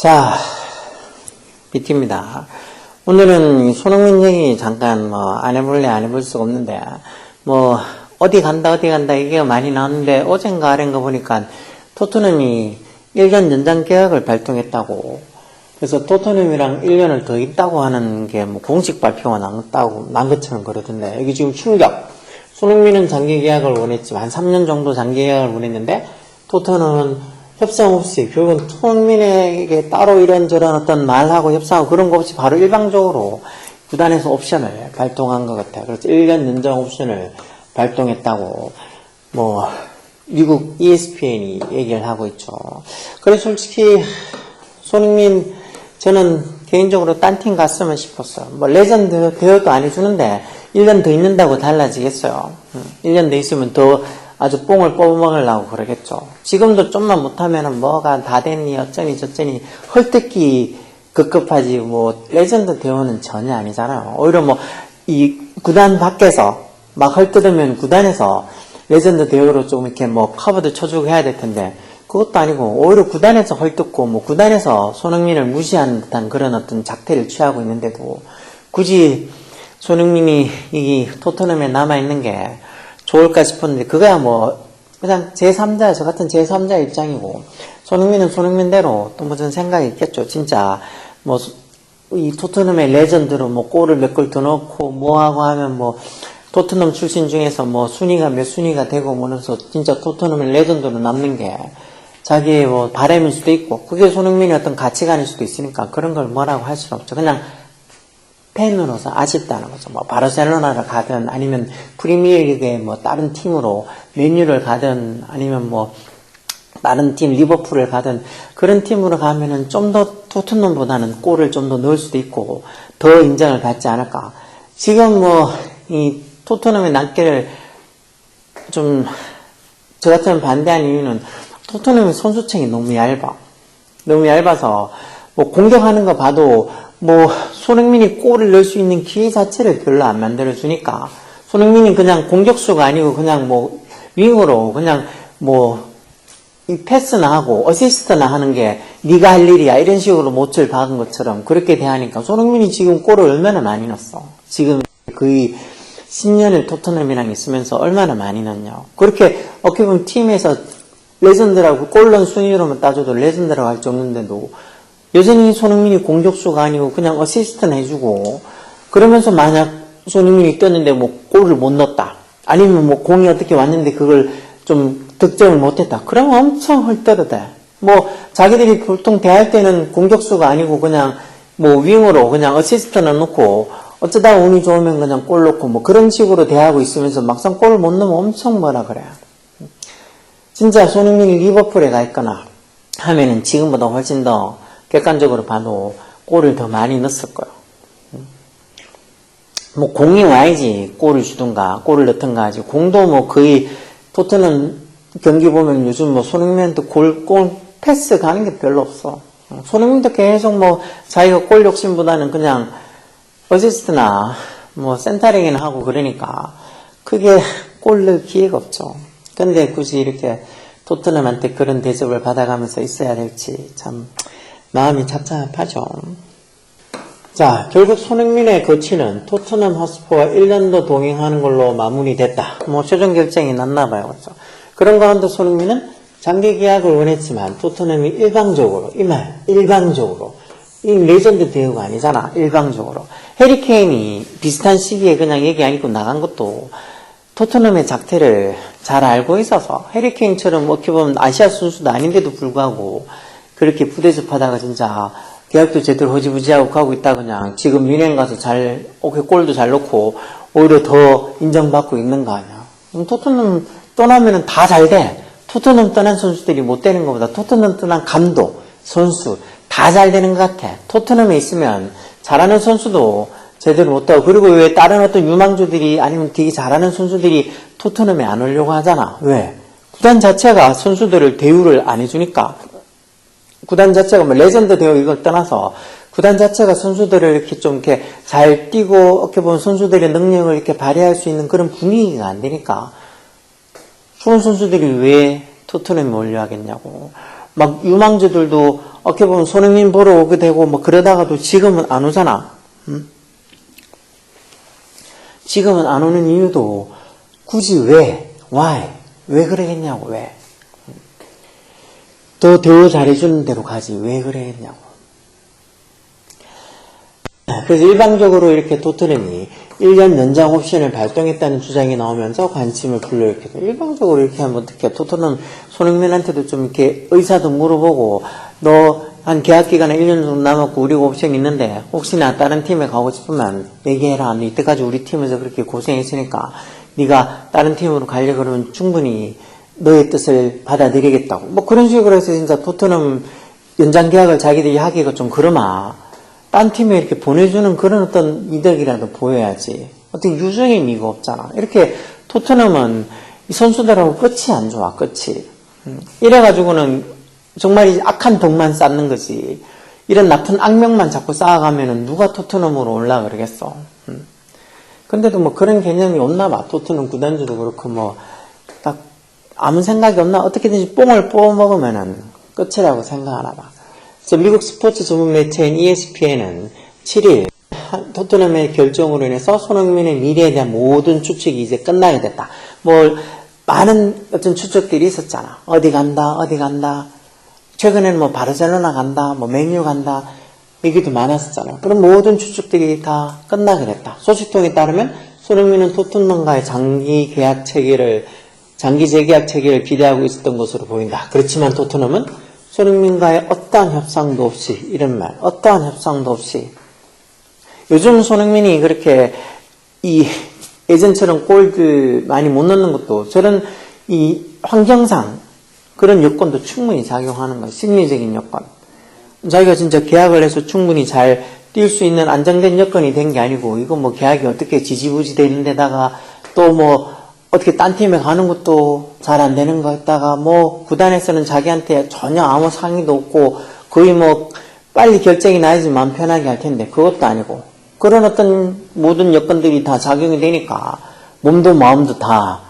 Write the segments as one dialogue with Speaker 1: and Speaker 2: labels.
Speaker 1: 자, BT입니다. 오늘은 손흥민 얘기 잠깐 안 해볼 수가 없는데, 어디 간다 얘기가 많이 나왔는데, 어젠가 아ren가 보니까 토트넘이 1년 연장 계약을 발동했다고. 그래서 토트넘이랑 1년을 더 있다고 하는 게 공식 발표가 난 것처럼 그러던데, 여기 지금 충격. 손흥민은 장기 계약을 원했지만, 한 3년 정도 장기 계약을 원했는데, 토트넘은 협상 없이, 결국은 손흥민에게 따로 이런저런 어떤 말하고 협상하고 그런 거 없이 바로 일방적으로 구단에서 옵션을 발동한 것 같아요. 그래서 1년 연장 옵션을 발동했다고, 미국 ESPN이 얘기를 하고 있죠. 그래서 솔직히, 손흥민, 저는 개인적으로 딴 팀 갔으면 싶었어요. 레전드 대우도 안 해주는데, 1년 더 있는다고 달라지겠어요. 1년 더 있으면 더 아주 뽕을 뽑아먹으려고 그러겠죠. 지금도 좀만 못하면은 뭐가 다 됐니 어쩌니 저쩌니 헐뜯기 급급하지 레전드 대우는 전혀 아니잖아요. 오히려 이 구단 밖에서 막 헐뜯으면 구단에서 레전드 대우로 좀 이렇게 커버도 쳐주고 해야 될 텐데 그것도 아니고 오히려 구단에서 헐뜯고 구단에서 손흥민을 무시하는 듯한 그런 어떤 작태를 취하고 있는데도 굳이 손흥민이 이 토트넘에 남아있는 게 좋을까 싶었는데, 그거야 그냥 제3자, 저 같은 제3자 입장이고, 손흥민은 손흥민대로 또 무슨 생각이 있겠죠. 진짜, 이 토트넘의 레전드로 골을 몇 골 더 넣고, 하고 하면 토트넘 출신 중에서 순위가 몇 순위가 되고 그래서 진짜 토트넘의 레전드로 남는 게 자기의 바람일 수도 있고, 그게 손흥민의 어떤 가치관일 수도 있으니까 그런 걸 뭐라고 할 수는 없죠. 그냥 팬으로서 아쉽다는 거죠. 바르셀로나를 가든 아니면 프리미어리그의 다른 팀으로 맨유를 가든 아니면 다른 팀 리버풀을 가든 그런 팀으로 가면은 좀 더 토트넘보다는 골을 좀 더 넣을 수도 있고 더 인정을 받지 않을까. 지금 이 토트넘의 낱개를 좀 저 같은 반대한 이유는 토트넘의 선수층이 너무 얇아서 공격하는 거 봐도 손흥민이 골을 넣을 수 있는 기회 자체를 별로 안 만들어주니까, 손흥민이 그냥 공격수가 아니고 그냥 윙으로 그냥 이 패스나 하고 어시스트나 하는 게 네가 할 일이야 이런 식으로 못을 박은 것처럼 그렇게 대하니까 손흥민이 지금 골을 얼마나 많이 넣었어. 지금 거의 10년을 토트넘이랑 있으면서 얼마나 많이 넣냐. 그렇게 어떻게 보면 팀에서 레전드라고 골 넣은 순위로만 따져도 레전드라고 할 정도인데도 여전히 손흥민이 공격수가 아니고 그냥 어시스트는 해주고, 그러면서 만약 손흥민이 뛰었는데 골을 못 넣었다. 아니면 공이 어떻게 왔는데 그걸 좀 득점을 못했다. 그러면 엄청 헐떡이대. 자기들이 보통 대할 때는 공격수가 아니고 그냥 윙으로 그냥 어시스트는 넣고 어쩌다가 운이 좋으면 그냥 골 넣고 그런 식으로 대하고 있으면서 막상 골을 못 넣으면 엄청 뭐라 그래. 진짜 손흥민이 리버풀에 가 있거나 하면은 지금보다 훨씬 더 객관적으로 봐도 골을 더 많이 넣었을 거예요. 공이 와야지 골을 주든가 골을 넣든가 하지. 공도 거의 토트넘 경기 보면 요즘 손흥민한테 골 패스 가는 게 별로 없어. 손흥민도 계속 자기가 골 욕심보다는 그냥 어시스트나 센터링이나 하고 그러니까 크게 골 넣을 기회가 없죠. 근데 굳이 이렇게 토트넘한테 그런 대접을 받아가면서 있어야 될지 참 마음이 착잡하죠. 자, 결국 손흥민의 거취는 토트넘 핫스퍼와 1년 더 동행하는 걸로 마무리됐다. 최종 결정이 났나봐요. 그렇죠? 그런 가운데 손흥민은 장기 계약을 원했지만 토트넘이 일방적으로 이 레전드 대우가 아니잖아. 일방적으로 해리 케인이 비슷한 시기에 그냥 얘기 안 입고 나간 것도 토트넘의 작태를 잘 알고 있어서, 해리 케인처럼 어떻게 보면 아시아 선수도 아닌데도 불구하고 그렇게 부대접하다가 진짜 계약도 제대로 허지부지하고 가고 있다 그냥 지금 미넨 가서 골도 잘 넣고 오히려 더 인정받고 있는 거 아니야. 토트넘 떠나면은 다 잘 돼. 토트넘 떠난 선수들이 못 되는 것보다 토트넘 떠난 감독, 선수 다 잘 되는 것 같아. 토트넘에 있으면 잘하는 선수도 제대로 못 하고, 그리고 왜 다른 어떤 유망주들이 아니면 되게 잘하는 선수들이 토트넘에 안 오려고 하잖아. 왜? 구단 자체가 선수들을 대우를 안 해주니까. 구단 자체가 레전드 대우 이걸 떠나서 구단 자체가 선수들을 이렇게 좀 이렇게 잘 뛰고 어떻게 보면 선수들의 능력을 이렇게 발휘할 수 있는 그런 분위기가 안 되니까 좋은 선수들이 왜 토트넘에 올려 하겠냐고. 막 유망주들도 어떻게 보면 손흥민 보러 오게 되고 뭐 그러다가도 지금은 안 오잖아. 지금은 안 오는 이유도 굳이 왜? Why? 왜 그러겠냐고, 왜? 더 잘해주는 대로 가지, 왜 그러겠냐고. 그래서 일방적으로 이렇게 토트넘이 1년 연장 옵션을 발동했다는 주장이 나오면서 관심을 불러일으켜서 일방적으로 이렇게 하면 어떻게 토트넘 손흥민한테도 좀 이렇게 의사도 물어보고 너 한 계약 기간에 1년 정도 남았고 우리가 옵션이 있는데 혹시나 다른 팀에 가고 싶으면 얘기해라. 너 이때까지 우리 팀에서 그렇게 고생했으니까 네가 다른 팀으로 가려고 그러면 충분히 너의 뜻을 받아들이겠다고. 뭐 그런 식으로 해서 진짜 토트넘 연장 계약을 자기들이 하기가 좀 그러마. 딴 팀에 이렇게 보내주는 그런 어떤 이득이라도 보여야지. 어떤 유종의 의미가 없잖아. 이렇게 토트넘은 이 선수들하고 끝이 안 좋아, 끝이. 이래가지고는 정말 이 악한 덕만 쌓는 거지. 이런 나쁜 악명만 자꾸 쌓아가면은 누가 토트넘으로 올라 그러겠어. 근데도 뭐 그런 개념이 없나 봐. 토트넘 구단주도 그렇고 뭐 딱 아무 생각이 없나. 어떻게든지 뽕을 뽑아먹으면은 끝이라고 생각하나 봐. 그래서 미국 스포츠 전문 매체인 ESPN은 7일 토트넘의 결정으로 인해서 손흥민의 미래에 대한 모든 추측이 이제 끝나게 됐다. 뭐 많은 어떤 추측들이 있었잖아. 어디 간다, 어디 간다. 최근에는 뭐 바르셀로나 간다, 뭐 맨유 간다. 얘기도 많았었잖아. 그런 모든 추측들이 다 끝나게 됐다. 소식통에 따르면 손흥민은 토트넘과의 장기 재계약 체결을 기대하고 있었던 것으로 보인다. 그렇지만 토트넘은 손흥민과의 어떠한 협상도 없이, 이런 말, 어떠한 협상도 없이. 요즘 손흥민이 그렇게 예전처럼 골들 많이 못 넣는 것도 저런 이 환경상 그런 여건도 충분히 작용하는 거야. 심리적인 여건. 자기가 진짜 계약을 해서 충분히 잘 뛸 수 있는 안정된 여건이 된 게 아니고, 이거 뭐 계약이 어떻게 지지부지 되는 데다가 또 뭐 어떻게 딴 팀에 가는 것도 잘 안 되는 거 했다가 뭐 구단에서는 자기한테 전혀 아무 상의도 없고 거의 뭐 빨리 결정이 나야지 마음 편하게 할 텐데 그것도 아니고 그런 어떤 모든 여건들이 다 작용이 되니까 몸도 마음도 다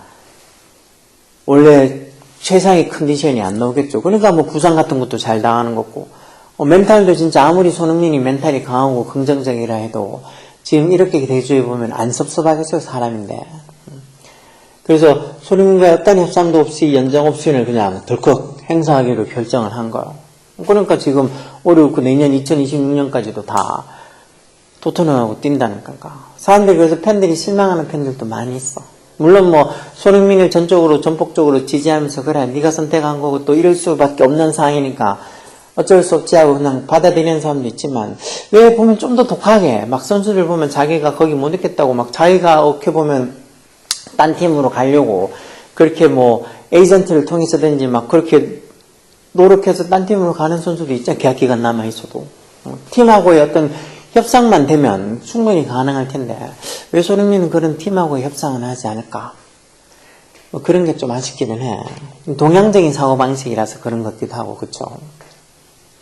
Speaker 1: 원래 최상의 컨디션이 안 나오겠죠. 그러니까 뭐 부상 같은 것도 잘 당하는 거고 멘탈도 진짜 아무리 손흥민이 멘탈이 강하고 긍정적이라 해도 지금 이렇게 대조해 보면 안 섭섭하겠어요, 사람인데. 그래서 손흥민과 어떤 협상도 없이 연장 옵션을 그냥 덜컥 행사하기로 결정을 한 거예요. 그러니까 지금 올해 그 내년 2026년까지도 다 토트넘하고 뛴다니까. 사람들이 그래서 팬들이 실망하는 팬들도 많이 있어. 물론 뭐 손흥민을 전폭적으로 지지하면서 그래 네가 선택한 거고 또 이럴 수밖에 없는 상황이니까 어쩔 수 없지 하고 그냥 받아들이는 사람도 있지만 왜 보면 좀 더 독하게 막 선수들 보면 자기가 거기 못 있겠다고 막 자기가 어떻게 보면 딴 팀으로 가려고 그렇게 뭐 에이전트를 통해서든지 막 그렇게 노력해서 딴 팀으로 가는 선수도 있잖아. 계약 기간 남아 있어도 팀하고의 어떤 협상만 되면 충분히 가능할 텐데 왜 손흥민은 그런 팀하고의 협상은 하지 않을까? 뭐 그런 게 좀 아쉽기는 해. 동양적인 사고방식이라서 그런 것 같기도 하고 그쵸?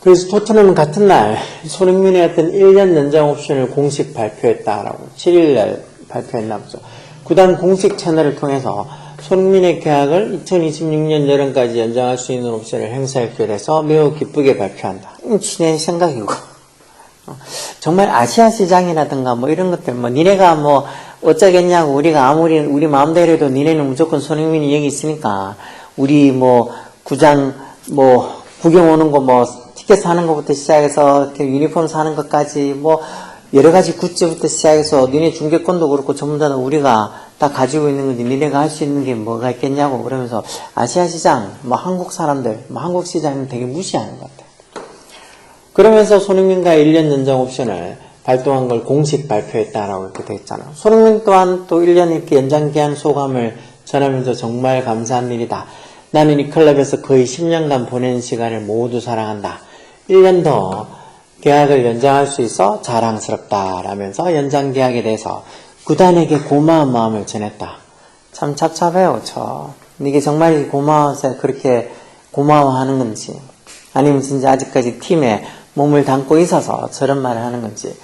Speaker 1: 그래서 토트넘은 같은 날 손흥민의 어떤 1년 연장 옵션을 공식 발표했다라고 7일날 발표했나 보죠. 구단 공식 채널을 통해서 손흥민의 계약을 2026년 여름까지 연장할 수 있는 옵션을 행사했기로 해서 매우 기쁘게 발표한다. 내 생각이고 정말 아시아 시장이라든가 뭐 이런 것들 뭐 니네가 뭐 어쩌겠냐고 우리가 아무리 우리 마음대로 해도 니네는 무조건 손흥민이 여기 있으니까 우리 뭐 구장 뭐 구경 오는 거 뭐 티켓 사는 것부터 시작해서 유니폼 사는 것까지 뭐 여러 가지 굿즈부터 시작해서 니네 중계권도 그렇고 전부 다 우리가 다 가지고 있는 건데 니네가 할 수 있는 게 뭐가 있겠냐고 그러면서 아시아 시장 뭐 한국 사람들 뭐 한국 시장은 되게 무시하는 것 같아. 그러면서 손흥민과 1년 연장 옵션을 발동한 걸 공식 발표했다라고 이렇게 돼 있잖아. 손흥민 또한 또 1년 이렇게 연장 계약 소감을 전하면서 정말 감사한 일이다. 나는 이 클럽에서 거의 10년간 보낸 시간을 모두 사랑한다. 1년 더 계약을 연장할 수 있어 자랑스럽다 라면서 연장 계약에 대해서 구단에게 고마운 마음을 전했다. 참 찹찹해요, 이게 정말 고마워서 그렇게 고마워하는 건지 아니면 진짜 아직까지 팀에 몸을 담고 있어서 저런 말을 하는 건지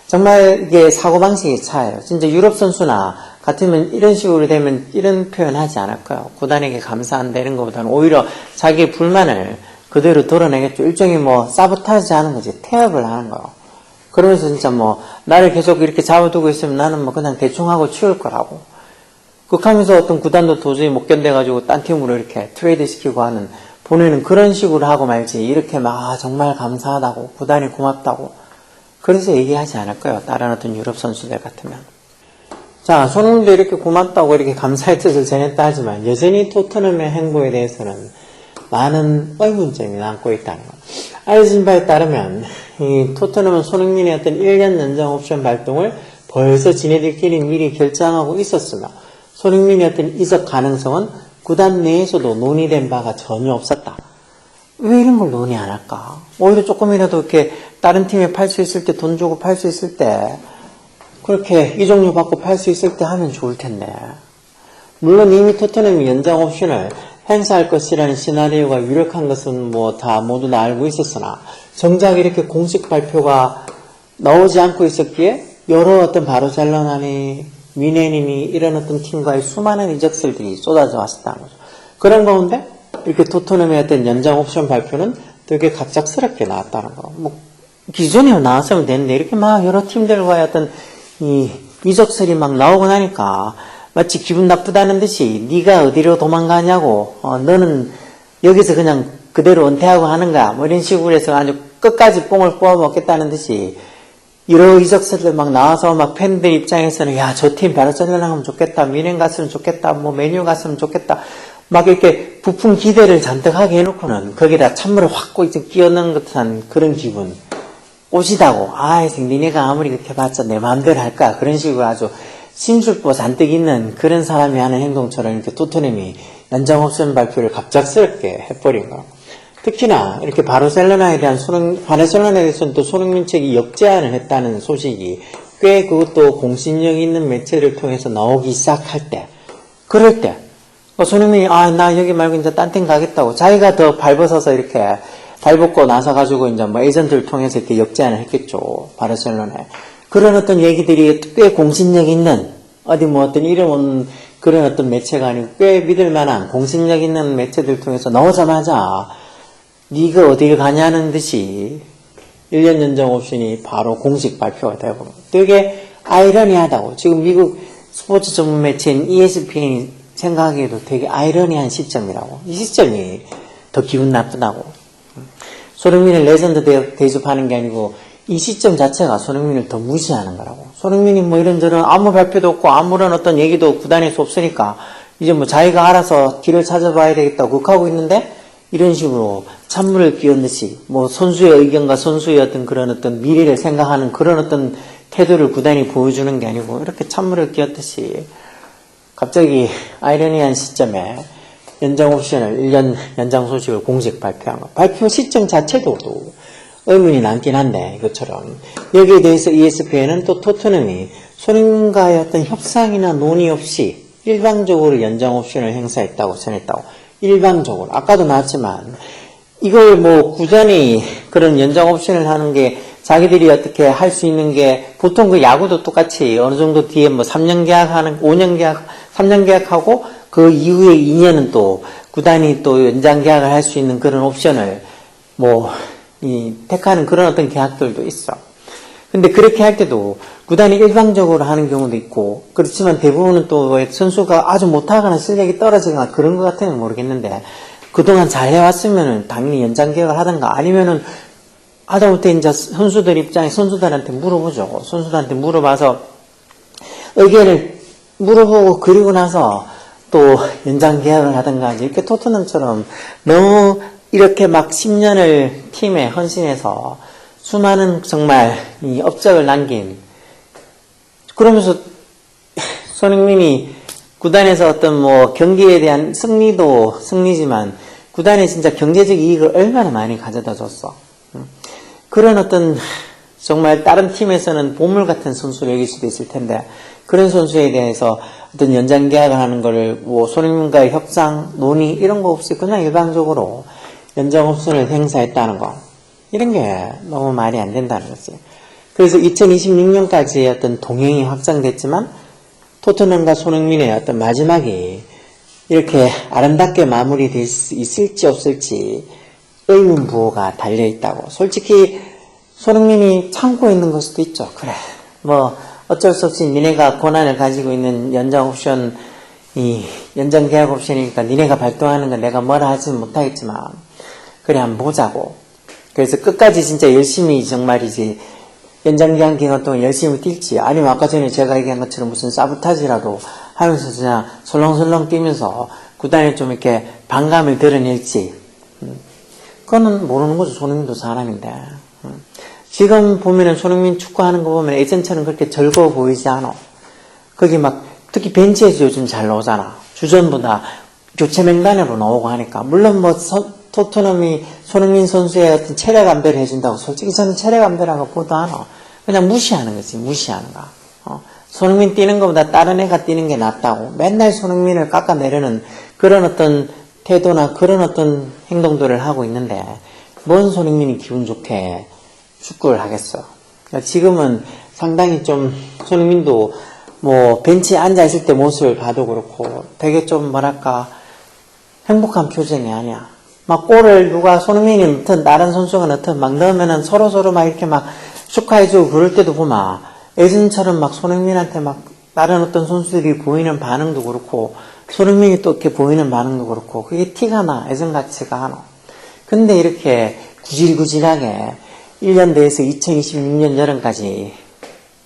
Speaker 1: 정말 이게 사고방식의 차이에요. 진짜 유럽 선수나 같으면 이런 식으로 되면 이런 표현 하지 않을 거예요. 구단에게 감사한다 이런 것보다는 오히려 자기의 불만을 그대로 드러내겠죠. 일종의 뭐 사보타지 하는 거지. 태업을 하는 거예요. 그러면서 진짜 뭐 나를 계속 이렇게 잡아두고 있으면 나는 뭐 그냥 대충 하고 치울 거라고. 그렇게 어떤 구단도 도저히 못 견뎌가지고 딴 팀으로 이렇게 트레이드 시키고 하는, 보내는 그런 식으로 하고 말지, 이렇게 막 정말 감사하다고, 구단이 고맙다고. 그래서 얘기하지 않을 거예요. 다른 어떤 유럽 선수들 같으면. 자, 손흥민도 이렇게 고맙다고 이렇게 감사의 뜻을 전했다 하지만 여전히 토트넘의 행보에 대해서는 많은 의문점이 남고 있다는 것. 알려진 바에 따르면 이 토트넘은 손흥민의 어떤 1년 연장 옵션 발동을 벌써 지네들끼리 미리 결정하고 있었으며, 손흥민의 어떤 이적 가능성은 구단 내에서도 논의된 바가 전혀 없었다. 왜 이런 걸 논의 안 할까? 오히려 조금이라도 이렇게 다른 팀에 팔 수 있을 때, 돈 주고 팔 수 있을 때, 그렇게 이적료 받고 팔 수 있을 때 하면 좋을 텐데. 물론 이미 토트넘이 연장 옵션을 행사할 것이라는 시나리오가 유력한 것은 뭐 다 모두 다 알고 있었으나, 정작 이렇게 공식 발표가 나오지 않고 있었기에 여러 어떤 바르셀로나니 미네님이 이런 어떤 팀과의 수많은 이적설들이 쏟아져 왔었다는 거죠. 그런 가운데 이렇게 토트넘의 어떤 연장 옵션 발표는 되게 갑작스럽게 나왔다는 거. 뭐 기존에 나왔으면 되는데 이렇게 막 여러 팀들과의 어떤 이 이적설이 막 나오고 나니까 마치 기분 나쁘다는 듯이 네가 어디로 도망가냐고, 너는 여기서 그냥 그대로 은퇴하고 하는 거야, 뭐 이런 식으로 해서 아주 끝까지 뽕을 뽑아 먹겠다는 듯이 여러 이적설들 막 나와서 막 팬들 입장에서는 야, 저 팀 바르셀로나 가면 좋겠다, 미넨 갔으면 좋겠다, 뭐 메뉴 갔으면 좋겠다, 막 이렇게 부푼 기대를 잔뜩 하게 해놓고는 거기다 찬물을 확 끼얹는 듯한 그런 기분. 꼬시다고, 니네가 아무리 그렇게 봤자 내 마음대로 할 거야, 그런 식으로 아주 심술보 잔뜩 있는 그런 사람이 하는 행동처럼 이렇게 토트넘이 연장 옵션 발표를 갑작스럽게 해버린 거. 특히나 이렇게 바르셀로나에 대해서는 또 손흥민 측이 역제안을 했다는 소식이 꽤 그것도 공신력 있는 매체를 통해서 나오기 시작할 때, 그럴 때 손흥민이 나 여기 말고 이제 딴 팀 가겠다고 자기가 더 발벗어서 이렇게 발벗고 나서가지고 이제 뭐 에이전트를 통해서 이렇게 역제안을 했겠죠, 바르셀로나에. 그런 어떤 얘기들이 꽤 공신력 있는, 어디 뭐 어떤 이름 없는 그런 어떤 매체가 아니고 꽤 믿을 만한 공신력 있는 매체들 통해서 나오자마자 네가 어디를 가냐는 듯이 1년 연장 옵션이 바로 공식 발표가 되고, 되게 아이러니하다고. 지금 미국 스포츠 전문 매체인 ESPN이 생각하기에도 되게 아이러니한 시점이라고. 이 시점이 더 기분 나쁘다고. 손흥민을 레전드 대접하는 게 아니고 이 시점 자체가 손흥민을 더 무시하는 거라고. 손흥민이 뭐 이런저런 아무 발표도 없고 아무런 어떤 얘기도 구단에서 없으니까 이제 뭐 자기가 알아서 길을 찾아봐야 되겠다고 극하고 있는데, 이런 식으로 찬물을 끼얹듯이 뭐 선수의 의견과 선수의 어떤 그런 어떤 미래를 생각하는 그런 어떤 태도를 구단이 보여주는 게 아니고 이렇게 찬물을 끼얹듯이 갑자기 아이러니한 시점에 연장 옵션을 1년 연장 소식을 공식 발표한 거. 발표 시점 자체도 또 의문이 남긴 한데, 이것처럼 여기에 대해서 ESPN은 또 토트넘이 손흥민과의 어떤 협상이나 논의 없이 일방적으로 연장 옵션을 행사했다고 전했다고. 일방적으로. 아까도 나왔지만 이걸 뭐 구단이 그런 연장 옵션을 하는 게 자기들이 어떻게 할 수 있는 게, 보통 그 야구도 똑같이 어느 정도 뒤에 뭐 3년 계약하는, 5년 계약, 3년 계약하고 그 이후에 2년은 또 구단이 또 연장 계약을 할 수 있는 그런 옵션을 택하는 그런 어떤 계약들도 있어. 근데 그렇게 할 때도 구단이 일방적으로 하는 경우도 있고, 그렇지만 대부분은 또 선수가 아주 못하거나 실력이 떨어지거나 그런 것 같으면 모르겠는데, 그동안 잘 해왔으면은 당연히 연장 계약을 하든가, 아니면은 하다못해 이제 선수들 입장에 선수들한테 물어보죠. 선수들한테 물어봐서 의견을 물어보고, 그리고 나서 또 연장 계약을 하든가, 이렇게 토트넘처럼 너무 이렇게 막 10년을 팀에 헌신해서 수많은 정말 이 업적을 남긴, 그러면서 손흥민이 구단에서 어떤 뭐 경기에 대한 승리도 승리지만 구단에 진짜 경제적 이익을 얼마나 많이 가져다 줬어. 그런 어떤 정말 다른 팀에서는 보물 같은 선수를 여길 수도 있을 텐데, 그런 선수에 대해서 어떤 연장 계약을 하는 거를 뭐 손흥민과의 협상, 논의 이런 거 없이 그냥 일방적으로 연장 옵션을 행사했다는 거, 이런 게 너무 말이 안 된다는 거지. 그래서 2026년까지의 어떤 동행이 확정됐지만 토트넘과 손흥민의 어떤 마지막이 이렇게 아름답게 마무리될 수 있을지 없을지 의문부호가 달려있다고. 솔직히 손흥민이 참고 있는 걸 수도 있죠. 그래, 뭐 어쩔 수 없이 니네가 권한을 가지고 있는 연장 옵션, 이 연장 계약 옵션이니까 니네가 발동하는 건 내가 뭐라 하지는 못하겠지만 그래 한번 보자고. 그래서 끝까지 진짜 열심히 정말이지 연장 계약 기간 동안 열심히 뛸지, 아니면 아까 전에 제가 얘기한 것처럼 무슨 사보타지라도 하면서 그냥 설렁설렁 뛰면서 구단에 좀 이렇게 반감을 드러낼지, 그거는 모르는 거죠. 손흥민도 사람인데. 지금 보면은 손흥민 축구하는 거 보면 예전처럼 그렇게 즐거워 보이지 않아. 거기 막 특히 벤치에서 요즘 잘 나오잖아. 주전보다 교체 명단으로 나오고 하니까. 물론 뭐 토트넘이 손흥민 선수의 어떤 체력 안배를 해준다고, 솔직히 저는 체력 안배라고 보도 않아. 그냥 무시하는 거지, 무시하는 거. 손흥민 뛰는 것보다 다른 애가 뛰는 게 낫다고 맨날 손흥민을 깎아내려는 그런 어떤 태도나 그런 어떤 행동들을 하고 있는데, 뭔 손흥민이 기분 좋게 축구를 하겠어. 그러니까 지금은 상당히 좀 손흥민도 뭐 벤치에 앉아있을 때 모습을 봐도 그렇고 되게 좀 뭐랄까 행복한 표정이 아니야. 막 골을 누가 손흥민이 넣든 다른 선수가 넣든 막 넣으면은 서로서로 막 이렇게 막 축하해주고 그럴 때도 보면 예전처럼 막 손흥민한테 막 다른 어떤 선수들이 보이는 반응도 그렇고 손흥민이 또 이렇게 보이는 반응도 그렇고 그게 티가 나. 예전같지가 않아. 근데 이렇게 구질구질하게 1년 내에서 2026년 여름까지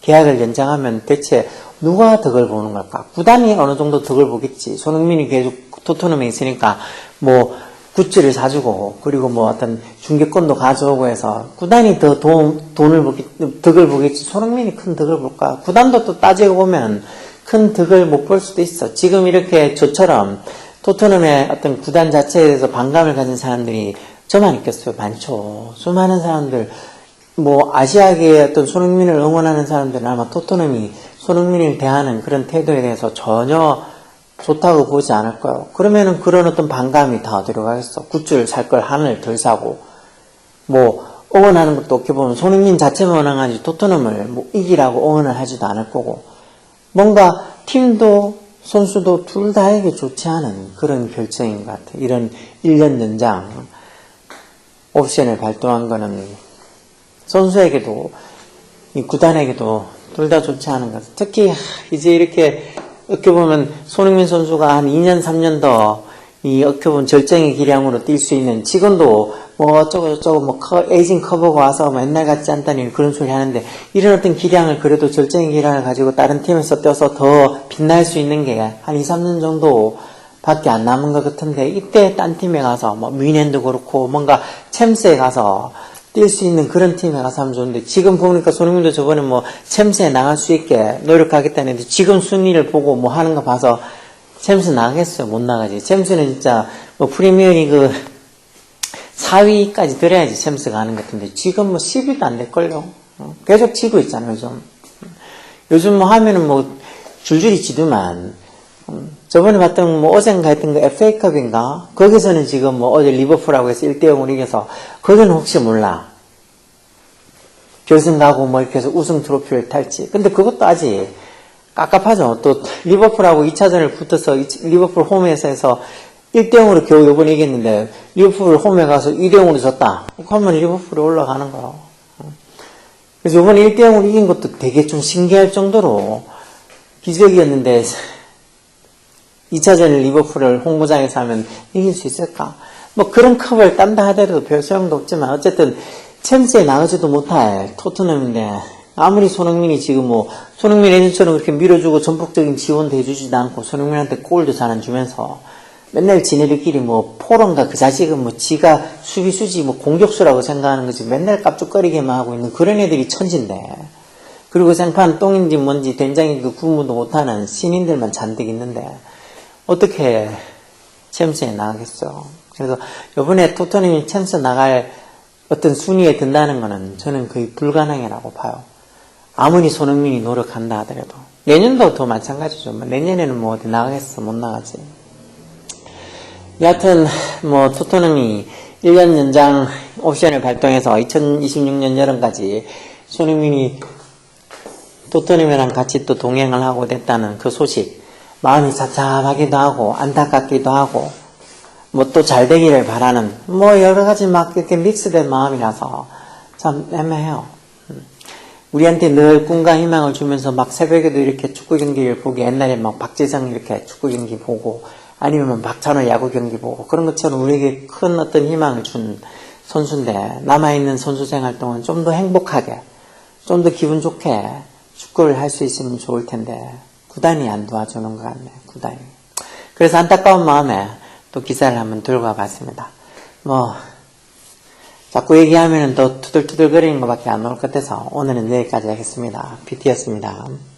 Speaker 1: 계약을 연장하면 대체 누가 덕을 보는 걸까? 구단이 어느 정도 덕을 보겠지. 손흥민이 계속 토트넘에 있으니까 뭐 굿즈를 사주고 그리고 뭐 어떤 중계권도 가져오고 해서 구단이 더 덕을 보겠지. 손흥민이 큰 덕을 볼까? 구단도 또 따지고 보면 큰 덕을 못 볼 수도 있어. 지금 이렇게 저처럼 토트넘의 어떤 구단 자체에 대해서 반감을 가진 사람들이 저만 있겠어요? 많죠. 수많은 사람들, 뭐 아시아계의 어떤 손흥민을 응원하는 사람들은 아마 토트넘이 손흥민을 대하는 그런 태도에 대해서 전혀 좋다고 보지 않을 거예요. 그러면은 그런 어떤 반감이 다 어디로 가겠어? 굿즈를 살 걸 하나를 덜 사고, 뭐 응원하는 것도 어떻게 보면 손흥민 자체만 응원하지 토트넘을 뭐 이기라고 응원을 하지도 않을 거고, 뭔가 팀도 선수도 둘 다에게 좋지 않은 그런 결정인 것 같아요. 이런 1년 연장 옵션을 발동한 거는 선수에게도 이 구단에게도 둘 다 좋지 않은 것 같아요. 특히 이제 이렇게 어떻게 보면 손흥민 선수가 한 2년 3년 더 이 어떻게 보면 절정의 기량으로 뛸 수 있는, 지금도 뭐 어쩌고 뭐 에이징 커버가 와서 맨날 같지 않다니 그런 소리 하는데, 이런 어떤 기량을 그래도 절정의 기량을 가지고 다른 팀에서 뛰어서 더 빛날 수 있는 게 한 2, 3년 정도 밖에 안 남은 것 같은데, 이때 딴 팀에 가서 뭐 뮌헨도 그렇고 뭔가 챔스에 가서 뛸 수 있는 그런 팀에 가서 하면 좋은데, 지금 보니까 손흥민도 저번에 뭐 챔스에 나갈 수 있게 노력하겠다는데 지금 순위를 보고 뭐 하는 거 봐서 챔스 나가겠어요? 못 나가지. 챔스는 진짜 뭐 프리미어리그 4위까지 들어야지 챔스가 하는 것 같은데 지금 뭐 10위도 안 될걸요. 계속 지고 있잖아요. 요즘 뭐 하면은 뭐 줄줄이 지더만, 저번에 봤던 뭐 어젠가 했던 거 FA컵인가? 거기서는 지금 뭐 어제 리버풀하고 해서 1대0으로 이겨서, 거기는 혹시 몰라 결승 가고 뭐 이렇게 해서 우승 트로피를 탈지. 근데 그것도 아직 깝깝하죠. 또 리버풀하고 2차전을 붙어서 리버풀 홈에서 해서 1대0으로 겨우 이번에 이겼는데 리버풀 홈에 가서 2대0으로 졌다. 그러면 리버풀이 올라가는 거야. 그래서 이번에 1대0으로 이긴 것도 되게 좀 신기할 정도로 기적이었는데 2차전 리버풀을 홈구장에서 하면 이길 수 있을까? 뭐 그런 컵을 딴다 하더라도 별 소용도 없지만 어쨌든 챔스에 나가지도 못할 토트넘인데, 아무리 손흥민이 지금 뭐 손흥민 예전처럼 그렇게 밀어주고 전폭적인 지원도 해주지도 않고 손흥민한테 골도 잘 안 주면서 맨날 지네들끼리 뭐 포런가 그 자식은 뭐 지가 수비수지 뭐 공격수라고 생각하는 거지 맨날 깝죽거리게만 하고 있는 그런 애들이 천진데, 그리고 생판 똥인지 뭔지 된장인지 구분도 못하는 신인들만 잔뜩 있는데 어떻게 챔스에 나가겠어. 그래서 이번에 토트넘이 챔스 나갈 어떤 순위에 든다는 거는 저는 거의 불가능이라고 봐요. 아무리 손흥민이 노력한다 하더라도. 내년도 더 마찬가지죠. 내년에는 뭐 어디 나가겠어? 못 나가지. 여하튼 뭐 토트넘이 1년 연장 옵션을 발동해서 2026년 여름까지 손흥민이 토트넘이랑 같이 또 동행을 하고 됐다는 그 소식, 마음이 착잡하기도 하고 안타깝기도 하고 뭐 또 잘 되기를 바라는 뭐 여러 가지 막 이렇게 믹스된 마음이라서 참 애매해요. 우리한테 늘 꿈과 희망을 주면서 막 새벽에도 이렇게 축구 경기를 보기, 옛날에 막 박지성 이렇게 축구 경기 보고 아니면 박찬호 야구 경기 보고 그런 것처럼 우리에게 큰 어떤 희망을 준 선수인데, 남아있는 선수 생활 동안 좀 더 행복하게, 좀 더 기분 좋게 축구를 할 수 있으면 좋을 텐데 구단이 안 도와주는 것 같네, 구단이. 그래서 안타까운 마음에 또 기사를 한번 들고 와봤습니다. 뭐 자꾸 얘기하면 또 투덜투덜거리는 것밖에 안 나올 것 같아서 오늘은 여기까지 하겠습니다. PT였습니다.